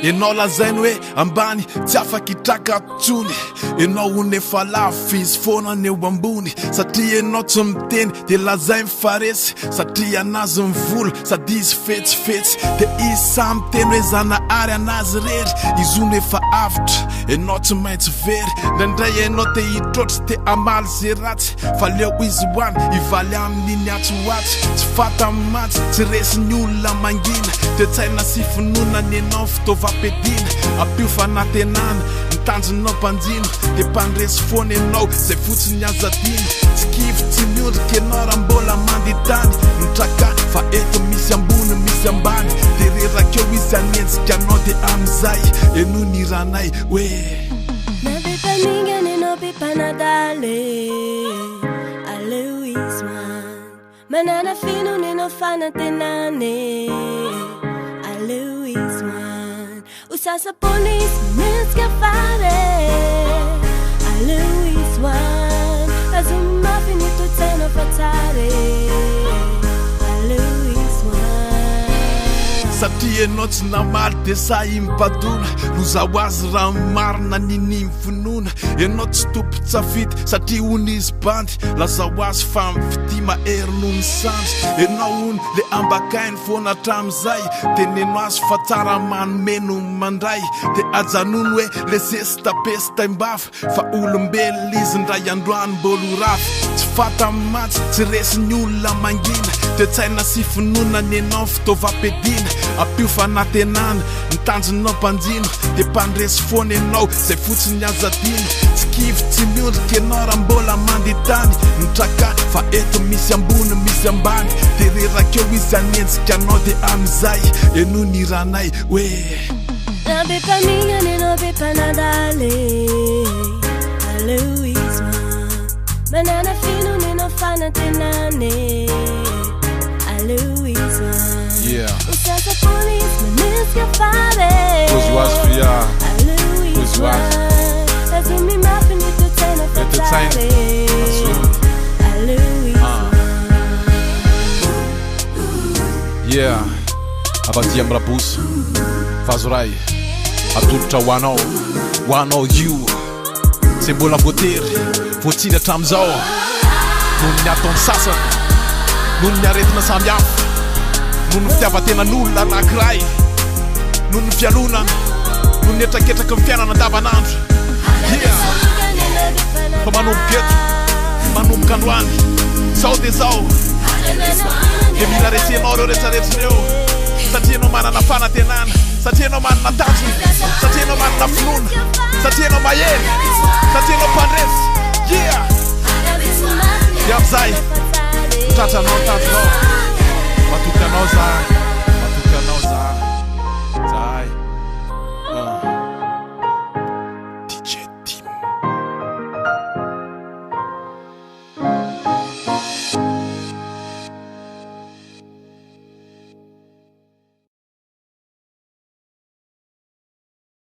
enao lazainy hoe ambany tsy afakitraka tsony enao honefa lafo izy foana ny eo ambony satria enao tsy miteny de lazay mifaresy satria anazy mivola sady izy fetsifetsy de izy samy teny hoe zanahary anazy rery izy ho nefa avitra enao tsy maintsy very ndraindray enao te hitrotry te amaly ze ratsy fa leo izy hoany ivaly amin'iny atsoatsy tsy fata matsy tsy resy ny olona mangina de tsaina sy finoana ny enao fitaovam-piadina ampio fanatenana mitanjonao mpanjino de mpandresy foana enao zay fotsiny azadina tsy kivy tsy miondrika enao raha mbola manditany mitraka fa eto misy ambony misy ambany de rerakeo izy anenjika anao de amizay eno ny ranay hoe nabepaningany enao bepanadale aleo izy man manana finony enao fanatenane aleo izy man usasa polisy manenjika fare aleo izy man azomafy ny totsaina fa tsare aleo izy man satria enao tsy namaly de sahy mipadona lozaho azy raha marina niny mifinona enao tsy tompo tsafity satria hony izy bandy lazaho azy fa mifity mahery noho ny sandry enao hony le ambakainy foana hatramizay teneno azy fa tsara manomeno mandray de ajanono hoe le zesitapesita imbafa fa olombelona izy ndray androany mbolo rafy tsy fata matsy tsy resy ny olona mangina de tsaina sy finoana ny enao fitaovam-piadina ampio fanatenana mitanjonao mpanjino de mpandresy foana enao zay fotsiny azadina tsy kivy tsy miondrika enao raha mbola manditany mitraka fa eto misy ambony misy ambany de rerakeo izy anenjika anao de amizay eno ny ranay hoe nabepaningany enao bepanadale aleo izy man manana finony enao fanatenane aleo izy man usasa polisy manenjika fare aleo izy man azomimafy ny totsaina fa tsare aleo izy yeah avadia amy rabosy fazoray atolotra hoanao io tsy mbola voatery voatsiny hatramizao noho ny ataony sasany noho ny aretina samy hafa noho ny fitiavatenan'olona anankiray noho ny fialonana noho ny etraketraka ny fiainana andavanandro fa manomboka eto manomboka androany zao de zao de mila resenao reo retsaretsinreo satria enao manana fanatenana satria enao manana tanjona satria enao manana finona satria enao mahery satria enao mpandresy de amizay tratranao tanjonao matokanao za